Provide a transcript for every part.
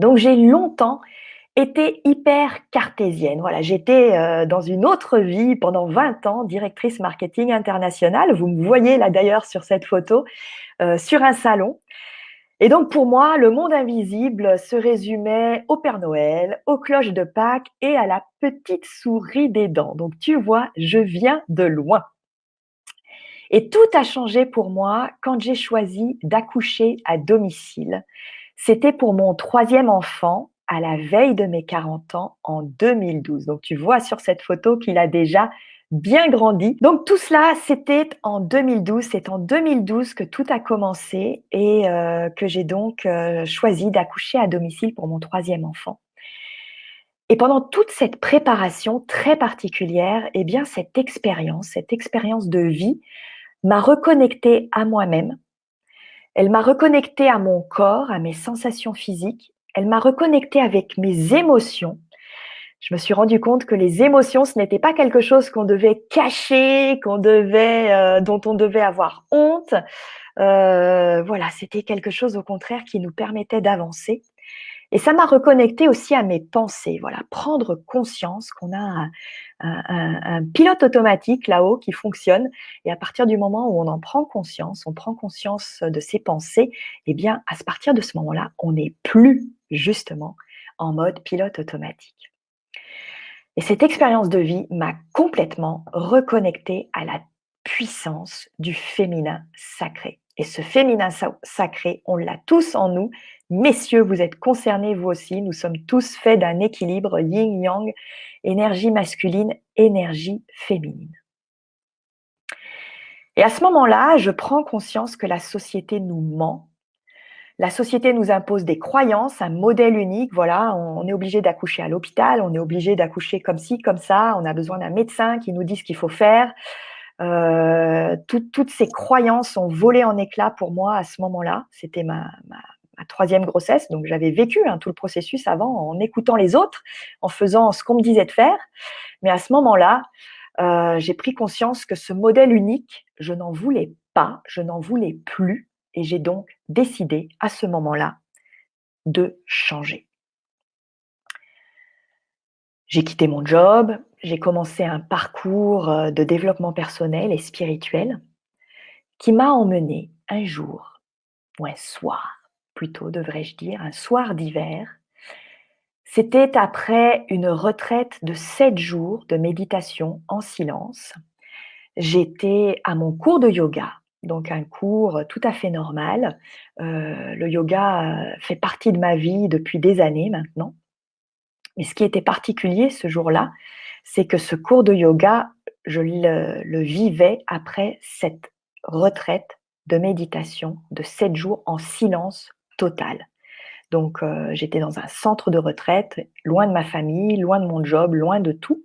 Donc j'ai longtemps été hyper cartésienne. Voilà, j'étais, dans une autre vie pendant 20 ans, directrice marketing internationale. Vous me voyez là d'ailleurs sur cette photo, sur un salon. Et donc pour moi, le monde invisible se résumait au Père Noël, aux cloches de Pâques et à la petite souris des dents. Donc tu vois, je viens de loin. Et tout a changé pour moi quand j'ai choisi d'accoucher à domicile. C'était pour mon troisième enfant à la veille de mes 40 ans en 2012. Donc tu vois sur cette photo qu'il a déjà bien grandi. Donc tout cela, c'était en 2012. C'est en 2012 que tout a commencé et que j'ai donc choisi d'accoucher à domicile pour mon troisième enfant. Et pendant toute cette préparation très particulière, eh bien cette expérience de vie m'a reconnectée à moi-même. Elle m'a reconnectée à mon corps, à mes sensations physiques. Elle m'a reconnectée avec mes émotions. Je me suis rendu compte que les émotions, ce n'était pas quelque chose qu'on devait cacher, dont on devait avoir honte. Voilà, c'était quelque chose au contraire qui nous permettait d'avancer. Et ça m'a reconnectée aussi à mes pensées. Voilà, prendre conscience qu'on a un pilote automatique là-haut qui fonctionne. Et à partir du moment où on en prend conscience, on prend conscience de ses pensées, eh bien, à partir de ce moment-là, on n'est plus justement en mode pilote automatique. Et cette expérience de vie m'a complètement reconnectée à la puissance du féminin sacré. Et ce féminin sacré, on l'a tous en nous. Messieurs, vous êtes concernés vous aussi. Nous sommes tous faits d'un équilibre yin-yang, énergie masculine, énergie féminine. Et à ce moment-là, je prends conscience que la société nous ment. La société nous impose des croyances, un modèle unique. Voilà, on est obligé d'accoucher à l'hôpital, on est obligé d'accoucher comme ci, comme ça. On a besoin d'un médecin qui nous dise ce qu'il faut faire. Toutes ces croyances ont volé en éclats pour moi à ce moment-là. C'était ma troisième grossesse, donc j'avais vécu tout le processus avant en écoutant les autres, en faisant ce qu'on me disait de faire. Mais à ce moment-là, j'ai pris conscience que ce modèle unique, je n'en voulais pas, je n'en voulais plus. Et j'ai donc décidé à ce moment-là de changer. J'ai quitté mon job, j'ai commencé un parcours de développement personnel et spirituel qui m'a emmené un jour, ou un soir plutôt devrais-je dire, un soir d'hiver. C'était après une retraite de 7 jours de méditation en silence. J'étais à mon cours de yoga, donc un cours tout à fait normal. Le yoga fait partie de ma vie depuis des années maintenant. Mais ce qui était particulier ce jour-là, c'est que ce cours de yoga, je le vivais après cette retraite de méditation de 7 jours en silence total. Donc j'étais dans un centre de retraite, loin de ma famille, loin de mon job, loin de tout.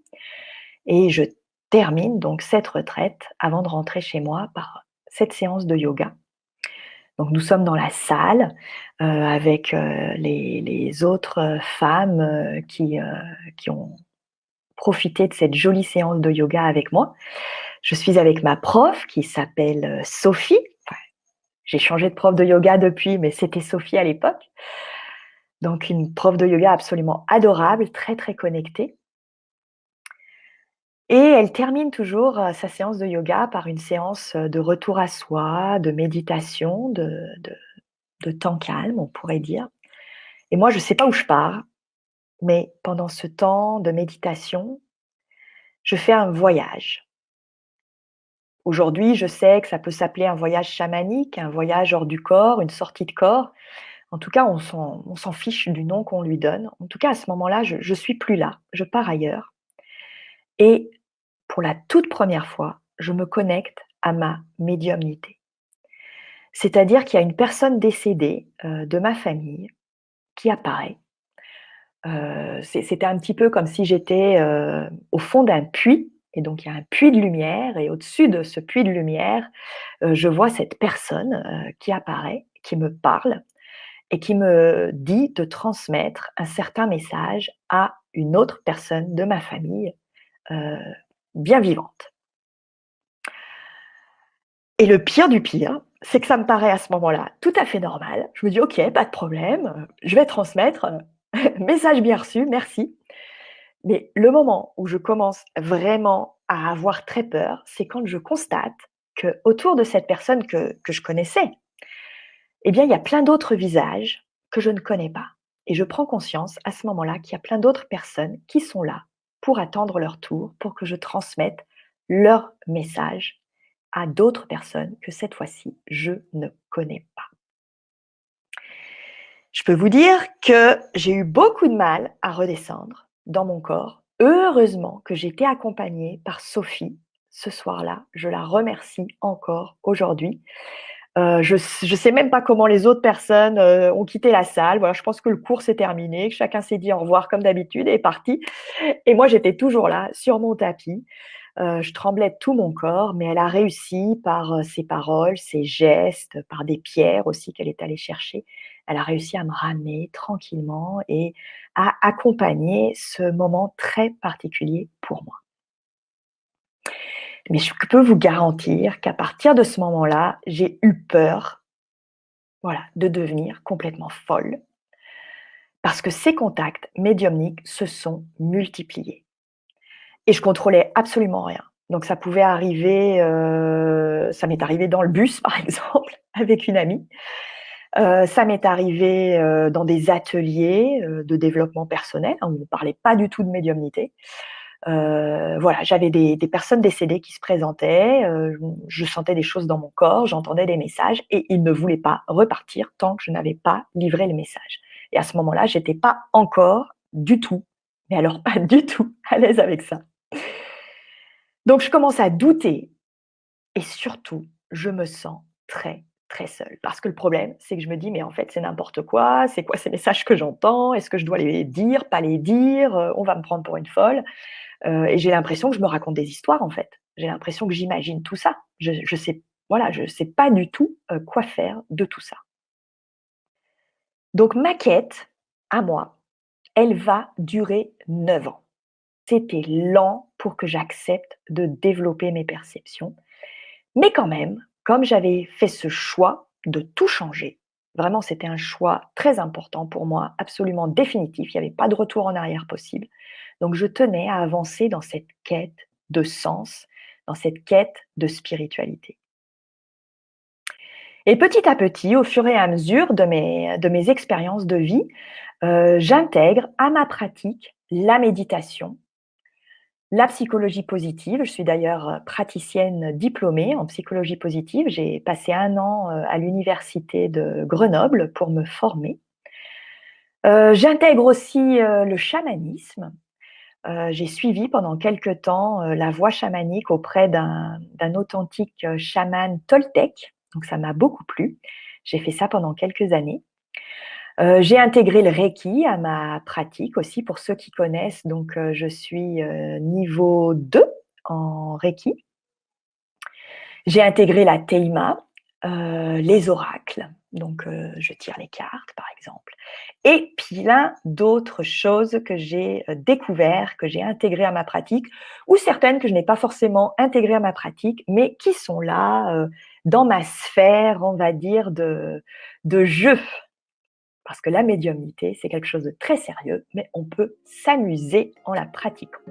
Et je termine donc cette retraite avant de rentrer chez moi par cette séance de yoga. Donc nous sommes dans la salle avec les autres femmes qui ont profité de cette jolie séance de yoga avec moi. Je suis avec ma prof qui s'appelle Sophie. Enfin, j'ai changé de prof de yoga depuis, mais c'était Sophie à l'époque. Donc une prof de yoga absolument adorable, très très connectée. Et elle termine toujours sa séance de yoga par une séance de retour à soi, de méditation, de temps calme, on pourrait dire. Et moi, je ne sais pas où je pars, mais pendant ce temps de méditation, je fais un voyage. Aujourd'hui, je sais que ça peut s'appeler un voyage chamanique, un voyage hors du corps, une sortie de corps. En tout cas, on s'en fiche du nom qu'on lui donne. En tout cas, à ce moment-là, je ne suis plus là, je pars ailleurs. Et pour la toute première fois, je me connecte à ma médiumnité. C'est-à-dire qu'il y a une personne décédée de ma famille qui apparaît. C'était un petit peu comme si j'étais au fond d'un puits, et donc il y a un puits de lumière, et au-dessus de ce puits de lumière, je vois cette personne qui apparaît, qui me parle, et qui me dit de transmettre un certain message à une autre personne de ma famille, bien vivante. Et le pire du pire, c'est que ça me paraît à ce moment-là tout à fait normal. Je me dis: «OK, pas de problème, je vais transmettre, message bien reçu, merci». Mais le moment où je commence vraiment à avoir très peur, c'est quand je constate qu'autour de cette personne que je connaissais, eh bien, il y a plein d'autres visages que je ne connais pas. Et je prends conscience à ce moment-là qu'il y a plein d'autres personnes qui sont là pour attendre leur tour, pour que je transmette leur message à d'autres personnes que cette fois-ci, je ne connais pas. Je peux vous dire que j'ai eu beaucoup de mal à redescendre dans mon corps. Heureusement que j'étais accompagnée par Sophie ce soir-là. Je la remercie encore aujourd'hui. Je sais même pas comment les autres personnes, ont quitté la salle. Voilà, je pense que le cours s'est terminé, que chacun s'est dit au revoir comme d'habitude et est parti. Et moi, j'étais toujours là, sur mon tapis. Je tremblais de tout mon corps, mais elle a réussi par, ses paroles, ses gestes, par des pierres aussi qu'elle est allée chercher. Elle a réussi à me ramener tranquillement et à accompagner ce moment très particulier pour moi. Mais je peux vous garantir qu'à partir de ce moment-là, j'ai eu peur, voilà, de devenir complètement folle parce que ces contacts médiumniques se sont multipliés et je contrôlais absolument rien. Donc ça pouvait arriver, ça m'est arrivé dans le bus, par exemple, avec une amie. Ça m'est arrivé, dans des ateliers, de développement personnel, hein, où on ne parlait pas du tout de médiumnité. Voilà, j'avais des personnes décédées qui se présentaient, je sentais des choses dans mon corps, j'entendais des messages et ils ne voulaient pas repartir tant que je n'avais pas livré le message. Et à ce moment-là, j'étais pas encore du tout, mais alors pas du tout à l'aise avec ça. Donc je commence à douter et surtout, je me sens très, très seule. Parce que le problème, c'est que je me dis: «Mais en fait, c'est n'importe quoi, c'est quoi ces messages que j'entends? Est-ce que je dois les dire, pas les dire? On va me prendre pour une folle». Et j'ai l'impression que je me raconte des histoires, en fait. J'ai l'impression que j'imagine tout ça. Je sais, voilà, je sais pas du tout, quoi faire de tout ça. Donc ma quête, à moi, elle va durer 9 ans. C'était lent pour que j'accepte de développer mes perceptions. Mais quand même, comme j'avais fait ce choix de tout changer, vraiment c'était un choix très important pour moi, absolument définitif, il n'y avait pas de retour en arrière possible. Donc je tenais à avancer dans cette quête de sens, dans cette quête de spiritualité. Et petit à petit, au fur et à mesure de mes expériences de vie, j'intègre à ma pratique la méditation, la psychologie positive. Je suis d'ailleurs, praticienne diplômée en psychologie positive. J'ai passé 1 an, à l'université de Grenoble pour me former. J'intègre aussi, le chamanisme. J'ai suivi pendant quelque temps, la voie chamanique auprès d'un authentique, chaman toltèque, donc ça m'a beaucoup plu. J'ai fait ça pendant quelques années. J'ai intégré le reiki à ma pratique aussi pour ceux qui connaissent, donc je suis, niveau 2 en reiki. J'ai intégré la Teima, les oracles, donc je tire les cartes par exemple et plein d'autres choses que j'ai, découvert, que j'ai intégrées à ma pratique ou certaines que je n'ai pas forcément intégrées à ma pratique, mais qui sont là, dans ma sphère, on va dire de jeu. Parce que la médiumnité, c'est quelque chose de très sérieux, mais on peut s'amuser en la pratiquant.